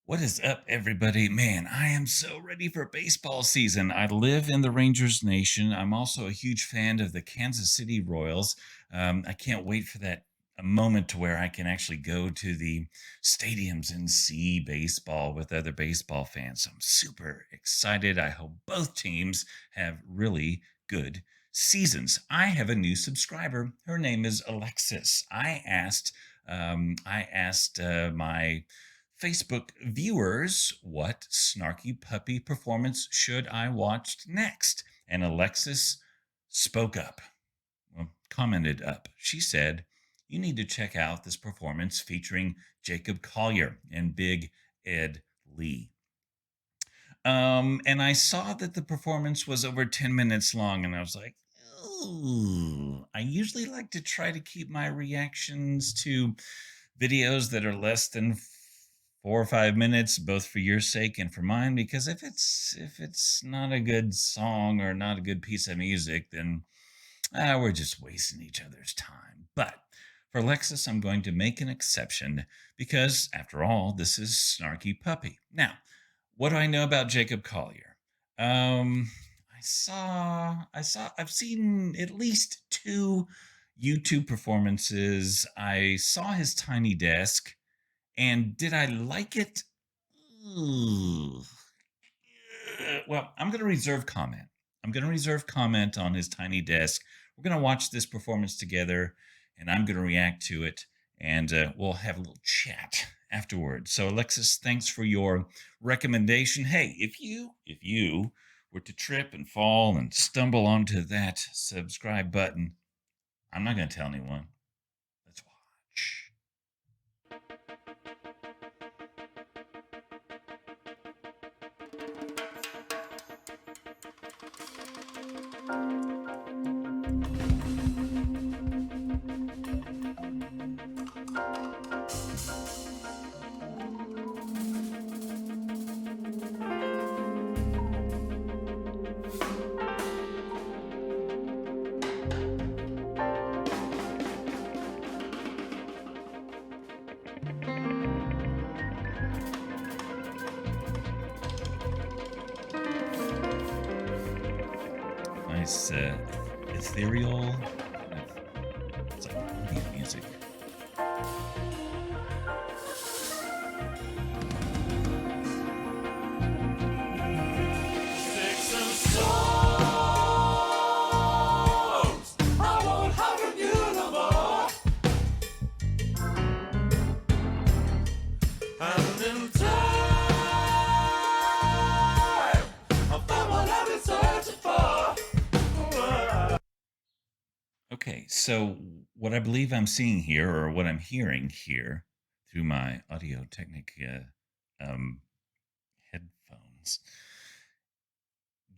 What is up, everybody? Man, I am so ready for baseball season. I live in the Rangers Nation. I'm also a huge fan of the Kansas City Royals. I can't wait for that a moment to where I can actually go to the stadiums and see baseball with other baseball fans. So I'm super excited. I hope both teams have really good seasons. I have a new subscriber. Her name is Alexis. I asked my Facebook viewers what Snarky Puppy performance should I watch next, and Alexis spoke up, commented up. She said, "You need to check out this performance featuring Jacob Collier and Big Ed Lee." And I saw that the performance was over 10 minutes long, and I was like, ooh, I usually like to try to keep my reactions to videos that are less than 4 or 5 minutes, both for your sake and for mine, because if it's not a good song or not a good piece of music, then we're just wasting each other's time. But for Alexis, I'm going to make an exception because, after all, this is Snarky Puppy. Now, what do I know about Jacob Collier? I've seen at least 2 YouTube performances. I saw his Tiny Desk. And did I like it? Ooh. Well, I'm going to reserve comment. I'm going to reserve comment on his Tiny Desk. We're going to watch this performance together, and I'm going to react to it, and we'll have a little chat afterwards. So, Alexis, thanks for your recommendation. Hey, if you were to trip and fall and stumble onto that subscribe button, I'm not going to tell anyone. Let's watch. Nice ethereal it's like music. Okay, so what I believe I'm seeing here, or what I'm hearing here through my Audio Technica headphones,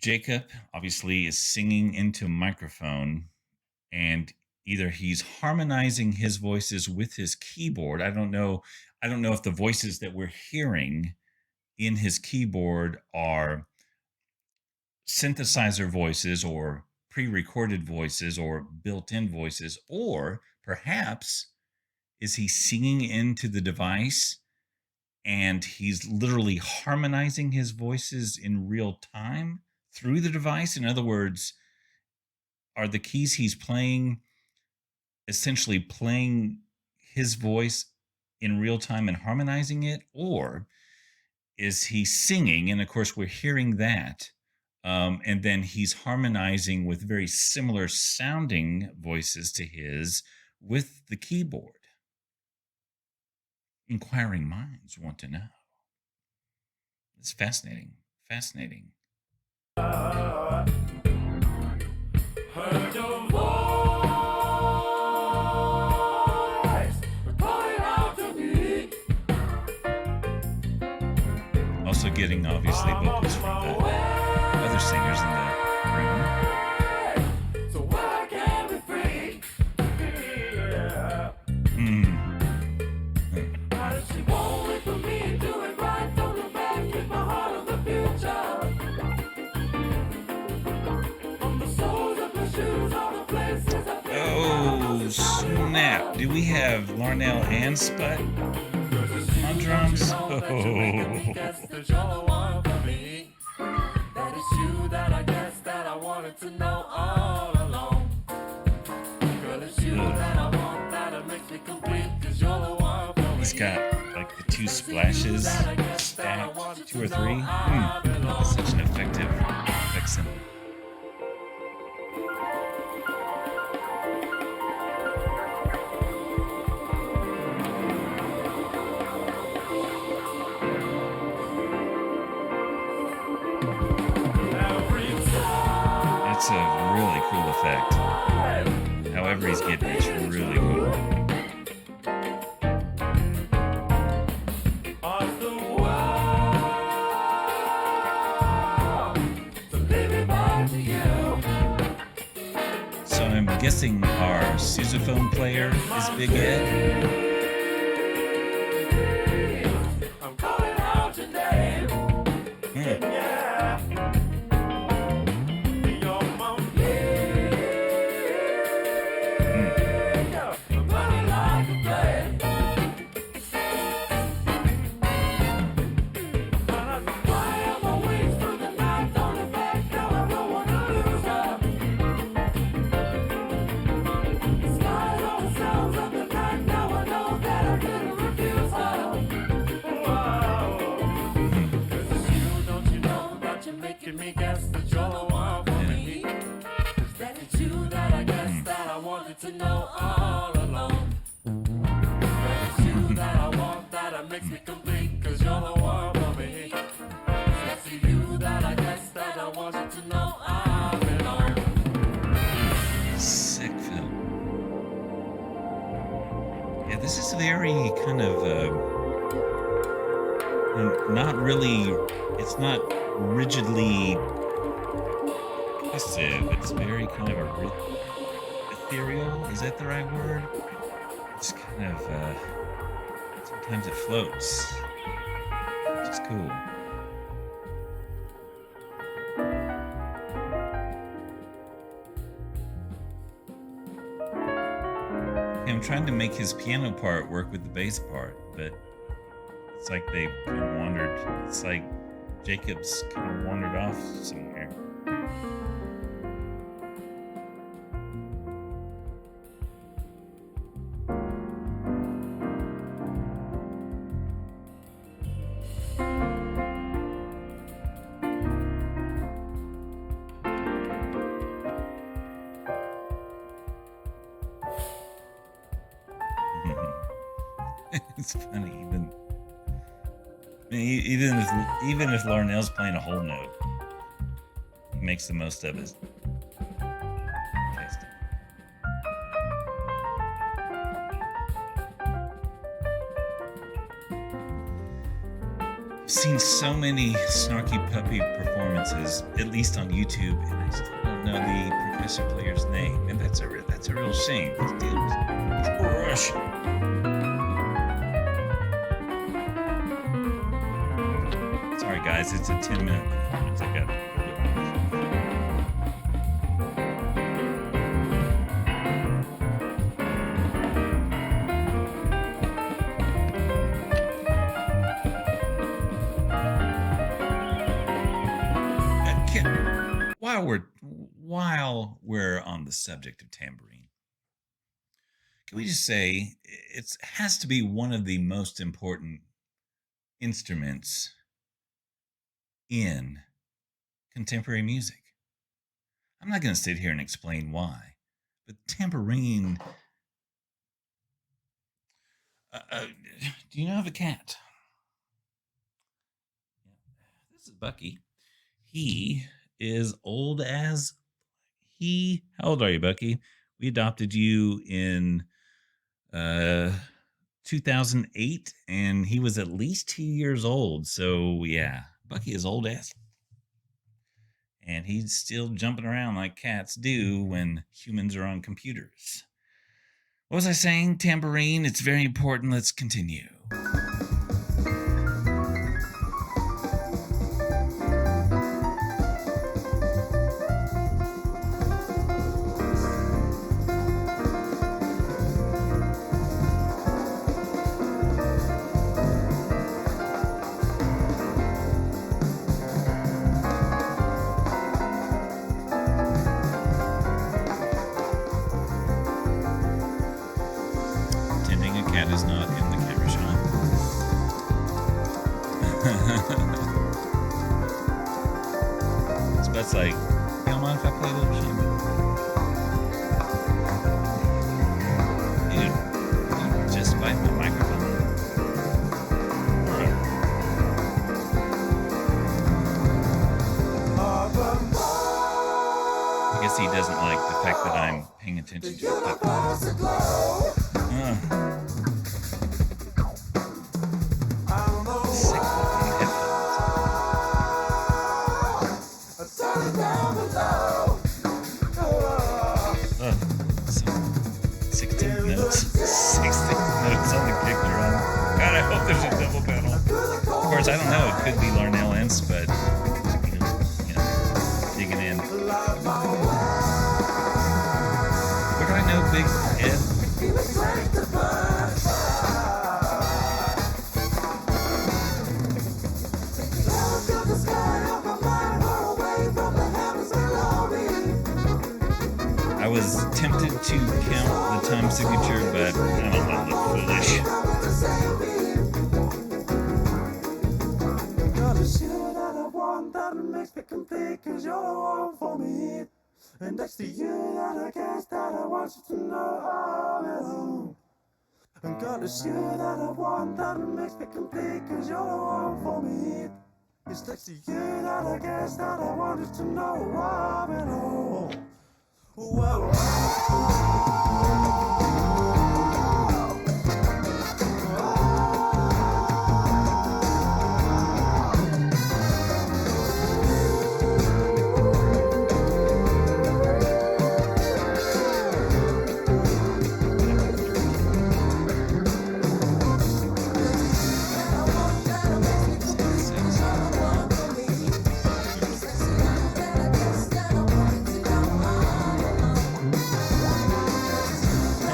Jacob obviously is singing into a microphone, and either he's harmonizing his voices with his keyboard. I don't know if the voices that we're hearing in his keyboard are synthesizer voices or pre-recorded voices or built-in voices, or perhaps is he singing into the device and he's literally harmonizing his voices in real time through the device? In other words, are the keys he's playing essentially playing his voice in real time and harmonizing it, or is he singing, and of course we're hearing that, and then he's harmonizing with very similar sounding voices to his with the keyboard? Inquiring minds want to know. It's fascinating. Fascinating. Heard your voice calling out to me. Also getting, obviously, vocals from the other singers in the room. So why can't we free? She won't wait for me to do it right. Don't look back, keep my heart on the future. From the soles of the shoes, all the places I've been. Oh, snap. snap. Do we have Larnell and Sput on drums? Oh. That is you that I guess that I wanted to know all along. Girl, it's you that I want, that makes me complete, 'cause you're the one for me. He's got like the two splashes stacked, 2 or 3. That's such an effective effect symbol. It's a really cool effect. However he's getting it's really cool. So I'm guessing our sousaphone player is Big Ed. I'm calling out your name. To know all along. It's you that I want, that makes me complete, 'cause you're the one for me. It's you that I guess that I want you to know I belong. Sick film. Yeah, this is very kind of not really. It's not rigidly passive. It's very kind of ethereal. Is that the right word? It's kind of sometimes it floats, which is cool. I'm trying to make his piano part work with the bass part, but it's like they kind of wandered. It's like Jacob's kind of wandered off somewhere. It's funny, even if Larnell's playing a whole note, he makes the most of it. I've seen so many Snarky Puppy performances, at least on YouTube, and I still don't know the percussion player's name, and that's a real shame. This dude's crushing. Sorry guys, it's a 10-minute performance. I got it. While we're on the subject of tambourine, can we just say it has to be one of the most important instruments in contemporary music? I'm not going to sit here and explain why, but tambourine. Do you know of a cat? This is Bucky. He is old as how old are you, Bucky? We adopted you in 2008, and he was at least 2 years old. So yeah, Bucky is old as, and he's still jumping around like cats do when humans are on computers. What was I saying? Tambourine, it's very important. Let's continue. cat is not in the camera shot. Spud's like, you don't mind if I play a little shame? Dude, you just bite my microphone. Alright. I guess he doesn't like the fact that I'm paying attention to the puppy. Sick fucking headphones. Oh, so 16 notes. 16 notes on the kick drum. God, I hope there's a double pedal. Of course, I don't know. It could be Larnell and Spud. Digging in. Where do I know Big Ed? I was tempted to count the time signature, but I don't want to look foolish. And next to you that I guess that I want you to know all along. I'm gonna shoot that I want that makes me complete, cause you're the one for me. It's next to you that I guess that I wanted to know all along. Whoa.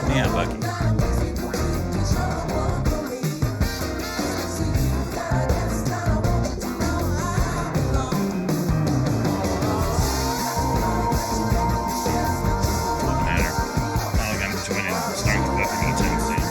Yeah, Bucky. Doesn't matter. Not like I'm joining Snarky Puppy anytime soon.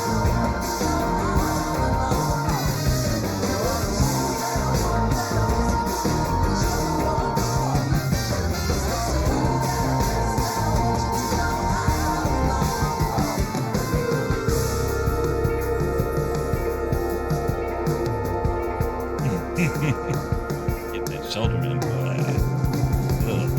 Get that shoulder in, boy. Ugh.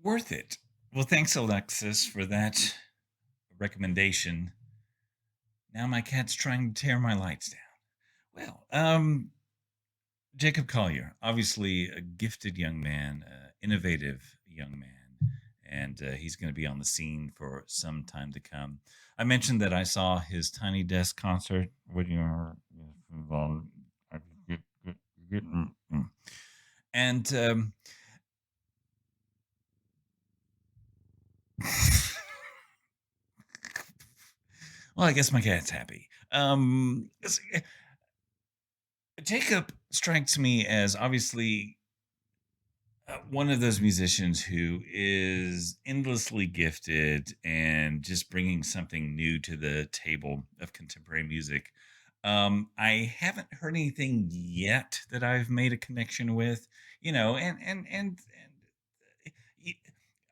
Worth it. Well, thanks, Alexis, for that recommendation. Now my cat's trying to tear my lights down. Well, Jacob Collier, obviously a gifted young man, innovative young man, and he's going to be on the scene for some time to come. I mentioned that I saw his Tiny Desk concert. What do you and well, I guess my cat's happy. Jacob strikes me as obviously one of those musicians who is endlessly gifted and just bringing something new to the table of contemporary music. I haven't heard anything yet that I've made a connection with, y-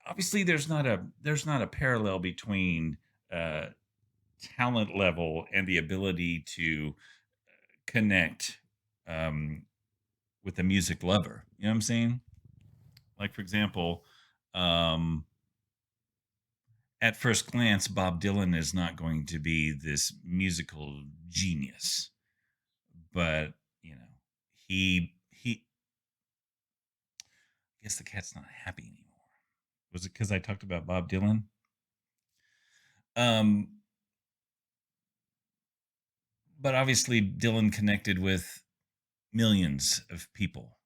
obviously there's not a parallel between uh, talent level and the ability to connect um, with a music lover. You know what I'm saying? Like for example, um, at first glance, Bob Dylan is not going to be this musical genius, but he. I guess the cat's not happy anymore. Was it because I talked about Bob Dylan? Um, but obviously Dylan connected with millions of people.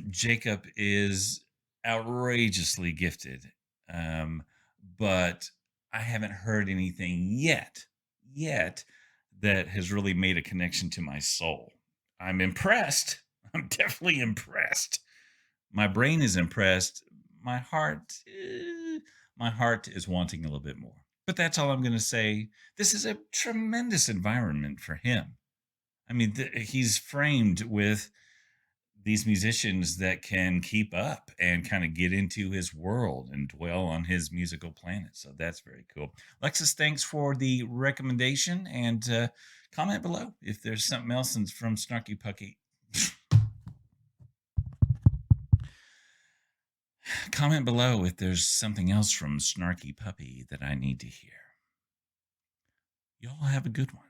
Jacob is outrageously gifted, um, but I haven't heard anything yet that has really made a connection to my soul. I'm impressed. I'm definitely impressed. My brain is impressed. My heart, my heart is wanting a little bit more. But that's all I'm going to say. This is a tremendous environment for him. I mean, he's framed with these musicians that can keep up and kind of get into his world and dwell on his musical planet. So that's very cool. Alexis, thanks for the recommendation, and comment below if there's something else from Snarky Puppy. Comment below if there's something else from Snarky Puppy that I need to hear. Y'all have a good one.